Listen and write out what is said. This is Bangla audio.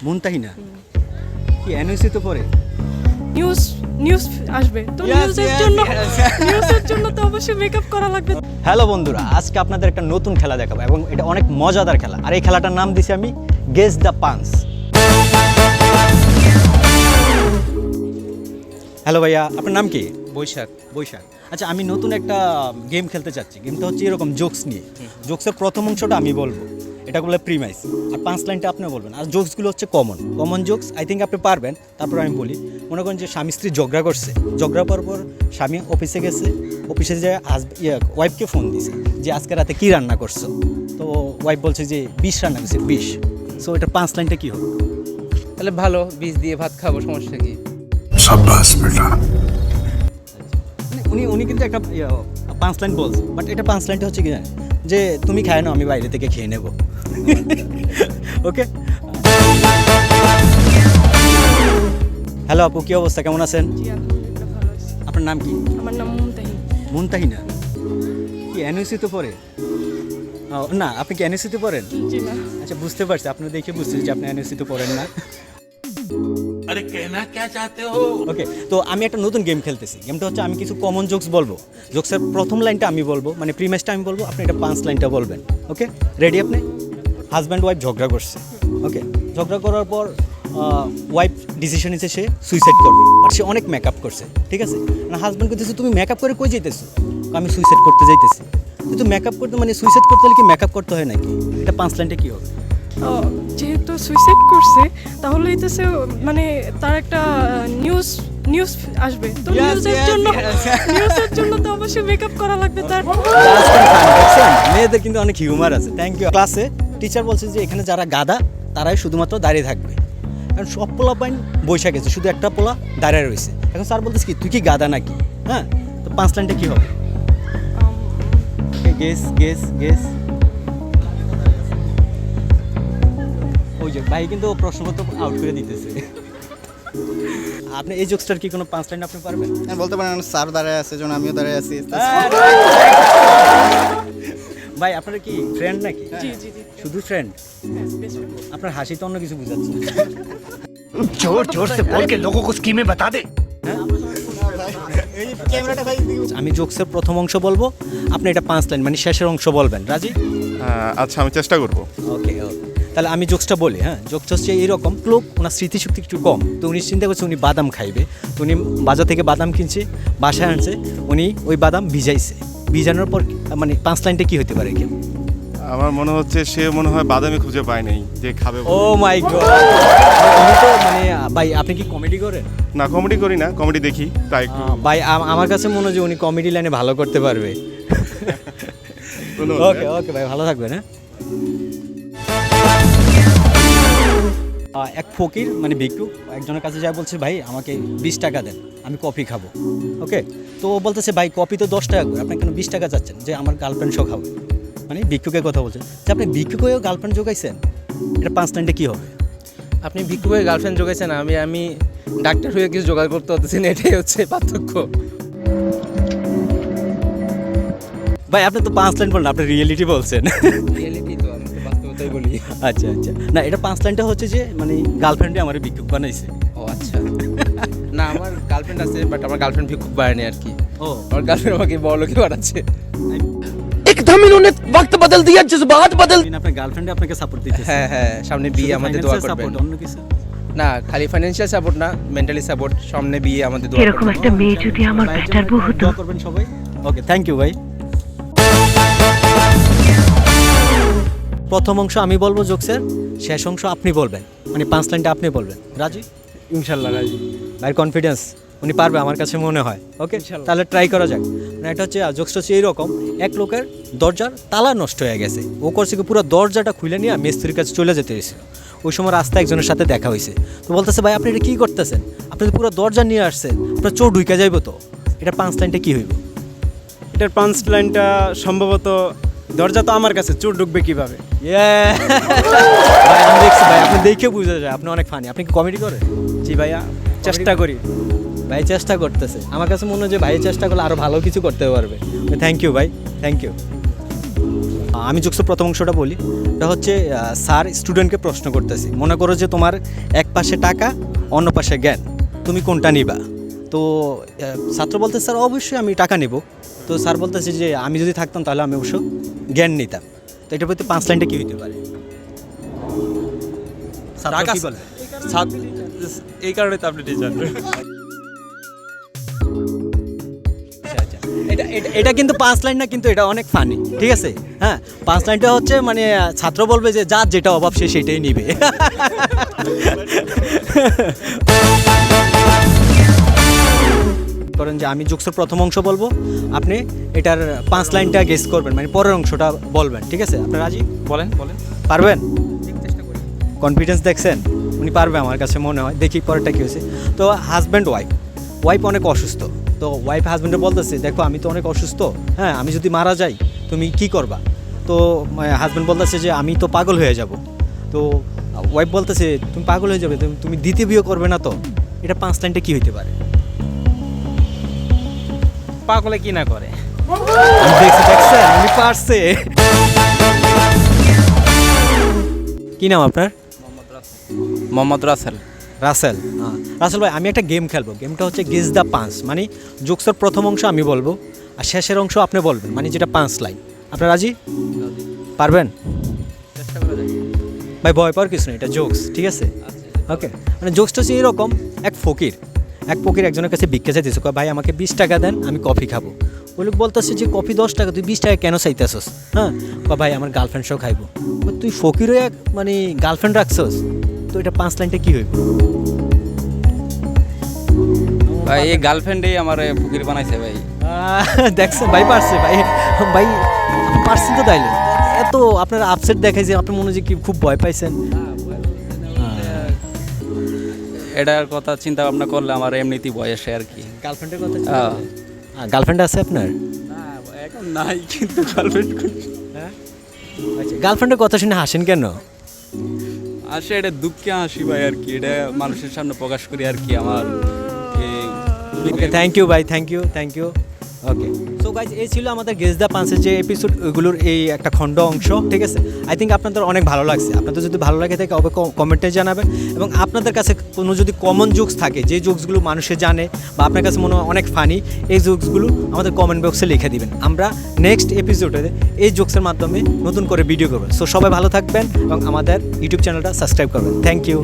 মুনতাহিনা কি এনওসি তো পড়ে? নিউজ নিউজ আসবে তো নিউজের জন্য তো অবশ্যই মেকআপ করা লাগবে। হ্যালো বন্ধুরা, আজকে আপনাদের একটা নতুন খেলা দেখাবো এবং এটা অনেক মজাদার খেলা। আর এই খেলাটার নাম দিছি আমি গেস দ্য পাঞ্চ। হ্যালো ভাইয়া, আপনার নাম কি? বৈশাখ। বৈশাখ। আচ্ছা, আমি নতুন একটা গেম খেলতে চাচ্ছি। গেমটা হচ্ছে এরকম জোকস নিয়ে। জোকসের প্রথম অংশটা আমি বলবো, এটা বলে প্রিমাইস, আর পাঁচ লাইনটা আপনি বলবেন। আর জোকসগুলো হচ্ছে কমন জোকস। আই থিঙ্ক আপনি পারবেন। তারপর আমি বলি, মনে করেন যে স্বামী স্ত্রী ঝগড়া করছে, ঝগড়া পর স্বামী অফিসে গেছে, অফিসে যে ওয়াইফকে ফোন দিছে যে আজকে রাতে কী রান্না করছো, তো ওয়াইফ বলছে যে 20 রান্না করছে, 20। সো এটা পাঁচ লাইনটা কী হবে? তাহলে ভালো, বীজ দিয়ে ভাত খাবো, সমস্যা কি? शाबाश बेटा। উনি কিন্তু একটা পাঁচ লাইন বলছে, বাট এটা পাঁচ লাইনটা হচ্ছে কি জানেন, যে তুমি খায় না, আমি বাইরে থেকে খেয়ে নেব। ওকে। হ্যালো আপু, কি অবস্থা, কেমন আছেন? জি আলহামদুলিল্লাহ, ভালো আছি। আপনার নাম কি? আমার নাম মুনতাহিন। মুনতাহিনা কি এনওসি তো পড়ে? না, আপনি কি এনওসি তো পড়েন? জি না। আচ্ছা, বুঝতে পারছি, আপনি দেখে বুঝছি যে আপনি এনওসি তো পড়েন না। अरे कहना क्या चाहते हो? ওকে, তো আমি একটা নতুন গেম খেলতেছি। গেমটা হচ্ছে আমি কিছু কমন জোকস বলবো, জোকসের প্রথম লাইনটা আমি বলবো, মানে প্রিমাইসটা আমি বলবো, আপনি এটা পাঁচ লাইনটা বলবেন। ওকে, রেডি? আপনি হাজব্যান্ড ওয়াইফ ঝগড়া করছে। ওকে, ঝগড়া করার পর ওয়াইফ ডিসিশন নিচ্ছে সে সুইসাইড করবে, আর সে অনেক মেকআপ করছে, ঠিক আছে? না, হাজব্যান্ড করতেছে তুমি মেকআপ করে কই যাইতেছো? আমি সুইসাইড করতে যাইতেছি। কিন্তু মেকআপ করতে, মানে সুইসাইড করতে হলে কি মেকআপ করতে হয় নাকি? এটা পাঁচ লাইনটা কী হবে? যেহেতু সুইসাইড করছে তাহলে হইতেছে মানে তার একটা নিউজ নিউজ আসবে তো নিউজের জন্য তো অবশ্যই মেকআপ করা লাগবে তার। মেয়েদের কিন্তু অনেক হিউমার আছে। Thank you. ক্লাসে টিচার বলছে যে এখানে যারা গাদা তারাই শুধুমাত্র দাঁড়িয়ে থাকবে, কারণ সব পোলা পাইন বৈশা গেছে, শুধু একটা পোলা দাঁড়িয়ে রয়েছে। এখন স্যার বলতেছে কি তুই কি গাদা নাকি? হ্যাঁ, তো পাঁচ লাইনটা কী হবে? Guess guess guess. ওই যে ভাই কিন্তু প্রশ্নপত্র আউট করে দিতেছে। আপনি এই জোকসটার কি কোনো পাঁচ লাইন আপনি পারবেন? হ্যাঁ, বলতে পারেন স্যার দাঁড়ায় আছে, যেন আমিও দাঁড়ায় আছি। ভাই আপনারা কি ফ্রেন্ড নাকি? জি জি জি। শুধু ফ্রেন্ড? Best friend. আপনার হাসি তো অন্য কিছু বুঝাচ্ছে। जोर जोर से बोल के लोगों को स्कीमें बता दे। ক্যামেরাটা ভাই আমি জোকসের প্রথম অংশ বলবো, আপনি এটা পাঁচ লাইন মানে শেষের অংশ বলবেন। রাজি? আচ্ছা, আমি চেষ্টা করব। ওকে ওকে, তাহলে আমি জোকসটা বলি। হ্যাঁ, জোকসটা হচ্ছে এইরকম, লোক ওনার স্মৃতিশক্তি একটু কম, তো উনি চিন্তা করছে উনি বাদাম খাইবে, তো উনি বাজার থেকে বাদাম কিনছে, বাসায় আনছে, উনি ওই বাদাম ভিজাইছে। ভিজানোর পর মানে পাঁচ লাইনটা কি হতে পারে? কেন? আমার মনে হচ্ছে সে মনে হয় বাদামি খুঁজে পায় নাই যে খাবে বলে। ও মাই গড! উনি তো মানে ভাই আপনি কি কমেডি করেন? না, কমেডি করি না, কমেডি দেখি তাই একটু। ভাই আমার কাছে মনে হয় যে উনি কমেডি লাইনে ভালো করতে পারবে। ধন্যবাদ। ওকে ওকে ভাই, ভালো থাকবেন। হ্যাঁ, এক ফকির মানে ভিক্ষুক একজনের কাছে যায়, বলছে ভাই আমাকে 20 টাকা দেন, আমি কফি খাবো। ওকে, তো ও বলতেছে ভাই কফি তো 10 টাকা করে, আপনি কেন 20 টাকা চাচ্ছেন? যে আমার গার্লফ্রেন্ড সহ খাবে, মানে ভিক্ষুকের কথা বলছেন যে আপনি ভিক্ষুক হয়েও গার্লফ্রেন্ড জোগাইছেন। এটা পাঁচ লাইনটা কী হবে? আপনি ভিক্ষু হয়ে গার্লফ্রেন্ড জোগাইছেন, আমি ডাক্তার হয়ে কিছু জোগাড় করতে হতেছি না, এটাই হচ্ছে পার্থক্য। ভাই আপনি তো পাঁচ লাইন বললেন, আপনি রিয়েলিটি বলছেন। রিয়েলিটি তো, আমি তো বাস্তবতাই বলি। আচ্ছা আচ্ছা, না এটা পাঁচ লাইনটা হচ্ছে যে মানে গার্লফ্রেন্ডে আমার ভিক্ষুক বানাইছে। ও আচ্ছা। না, আমার গার্লফ্রেন্ড আছে, বাট আমার গার্লফ্রেন্ড ভিক্ষুক বাড়েনি আর কি। ও আমার গার্লফ্রেন্ড আমাকে বড়লোকে বাড়াচ্ছে। एकदम इन्होंने वक्त बदल दिया, जज्बात बदल। আপনার গার্লফ্রেন্ডে আপনাকে সাপোর্ট দিতেছে? হ্যাঁ হ্যাঁ, সামনে বিয়ে, আমাদের দোয়া করবেন। সাপোর্ট অন্য কিছু? না, খালি ফাইন্যান্সিয়াল সাপোর্ট না, মেন্টালি সাপোর্ট। সামনে বিয়ে, আমাদের দোয়া এরকম করবেন। একটা মেয়ে যদি আমার ভাইয়ের বেটার জন্য বউ হতো। দোয়া করবেন সবাই। ওকে, থ্যাংক ইউ ভাই। প্রথম অংশ আমি বলবো জোকসের, শেষ অংশ আপনি বলবেন, মানে পাঁচ লাইনটা আপনি বলবেন। রাজি? ইনশাল্লাহ রাজি। ভাইয়ের কনফিডেন্স, উনি পারবে আমার কাছে মনে হয়। ওকে, তাহলে ট্রাই করা যাক। মানে এটা হচ্ছে জোকসটা হচ্ছে এইরকম, এক লোকের দরজার তালা নষ্ট হয়ে গেছে, ও করছে কি পুরো দরজাটা খুলে নিয়ে মিস্ত্রির কাছে চলে যেতে হয়েছিল। ওই সময় রাস্তায় একজনের সাথে দেখা হয়েছে, তো বলতেছে ভাই আপনি এটা কী করতেছেন, আপনি তো পুরো দরজা নিয়ে আসছেন, আপনার চোর ঢুকে যাইব তো। এটা পাঁচ লাইনটা কী হইব? এটার পাঁচ লাইনটা সম্ভবত দরজা তো আমার কাছে, চোর ঢুকবে কিভাবে? ভাই আমি দেখছি ভাই, আপনি দেখে বুঝা যায় আপনি অনেক ফানি। আপনি কি কমেডি করেন? জি ভাইয়া, চেষ্টা করি। ভাই চেষ্টা করতেছে, আমার কাছে মনে হয় যে ভাই চেষ্টা করলে আরও ভালো কিছু করতে পারবে। থ্যাংক ইউ ভাই, থ্যাংক ইউ। আমি জোকসের প্রথম অংশটা বলি, এটা হচ্ছে স্যার স্টুডেন্টকে প্রশ্ন করতেছি, মনে করো যে তোমার এক পাশে টাকা অন্য পাশে জ্ঞান, তুমি কোনটা নিবা? তো ছাত্র বলতে স্যার অবশ্যই আমি টাকা নিব। তো স্যার বলতেছে যে আমি যদি থাকতাম তাহলে আমি অবশ্য জ্ঞান নিতাম। তো এটার প্রতি 5 লাইনটা কী হইতে পারে? ছাত্র কি বলে? এই কারণে তো আপনি টিচার। এটা কিন্তু 5 লাইন না, কিন্তু এটা অনেক ফানি, ঠিক আছে? হ্যাঁ, 5 লাইনটা হচ্ছে মানে ছাত্র বলবে যে যার যেটা অভাব সে সেটাই নিবে। করেন যে আমি জোকসের প্রথম অংশ বলবো, আপনি এটার 5 লাইনটা গেস করবেন, মানে পরের অংশটা বলবেন, ঠিক আছে? আপনার রাজি? বলেন বলেন। পারবেন? কনফিডেন্স দেখছেন? উনি পারবে আমার কাছে মনে হয়। দেখি পরেরটা কী হয়েছে। তো হাজব্যান্ড ওয়াইফ অনেক অসুস্থ। তো ওয়াইফ হাজব্যান্ডে বলতেছে, দেখো আমি তো অনেক অসুস্থ, হ্যাঁ আমি যদি মারা যাই তুমি কি করবা? তো হাজব্যান্ড বলতেছে যে আমি তো পাগল হয়ে যাব। তো ওয়াইফ বলতেছে তুমি পাগল হয়ে যাবে, তুমি দ্বিতীয় বিয়ে করবে না তো? এটা 5 লাইনটা কী হইতে পারে? পাগলে কি না করে। দেখছেন উনি পারছে। কি নাম আপনার? মোহাম্মদ রাসেল। রাসেল। রাসেল ভাই, আমি একটা গেম খেলবো। গেমটা হচ্ছে গেস দ্য পাঁচ, মানে জোকসের প্রথম অংশ আমি বলবো আর শেষের অংশ আপনি বলবেন, মানে যেটা 5 লাইন। আপনার রাজি? পারবেন? ভাই ভয় পাওয়ার কিছু নেই, এটা জোকস, ঠিক আছে? ওকে, মানে জোকসটা হচ্ছে এরকম, এক ফকির একজনের কাছে ভিক্ষা চাইতেছে, কয় ভাই আমাকে 20 টাকা দেন আমি কফি খাবো। ওই লোক বলতেছে যে কফি 10 টাকা, তুই 20 টাকা কেন চাইতেছস? হ্যাঁ, কয় ভাই আমার গার্লফ্রেন্ড সহ খাইবো। তুই ফকির হয়ে মানে গার্লফ্রেন্ড রাখছস? তো এটা 5 লাইনটা কী হইব? ভাই এই গার্লফ্রেন্ডেই আমার ফকির বানাইছে ভাই। দেখছেন ভাই পারছে, ভাই ভাই পারছেন তো তাইলে। এত আপনার আপসেট দেখাই যে আপনার মনে হয় যে কি খুব ভয় পাইছেন। এটার কথা চিন্তা ভাবনা করলে আমার এমনিতেই ভয় আসে আর কি। গার্লফ্রেন্ডের কথা? হ্যাঁ। গার্লফ্রেন্ড আছে আপনার? এখন নাই, কিন্তু গার্লফ্রেন্ড আচ্ছা, গার্লফ্রেন্ডের কথা শুনে হাসেন কেন? আসে এটা দুঃখে হাসি ভাই আর কি, এটা মানুষের সামনে প্রকাশ করি আর কি আমার। ওকে, থ্যাংক ইউ ভাই, thank you. Okay, so guys এই ছিল আমাদের গেস দ্য পাঁচের যে এপিসোড, ওইগুলোর এই একটা খণ্ড অংশ, ঠিক আছে? আই থিঙ্ক আপনাদের অনেক ভালো লাগছে। আপনাদের যদি ভালো লাগে থাকে অবশ্যই কমেন্টে জানাবেন, এবং আপনাদের কাছে কোনো যদি কমন জোকস থাকে, যে জোকসগুলো মানুষে জানে বা আপনার কাছে মনে হয় অনেক ফানি, এই জোকসগুলো আমাদের কমেন্ট বক্সে লিখে দিবেন। আমরা নেক্সট এপিসোডে এই জোকসের মাধ্যমে নতুন করে ভিডিও করবো। সো সবাই ভালো থাকবেন এবং আমাদের ইউটিউব চ্যানেলটা সাবস্ক্রাইব করবেন। Thank you.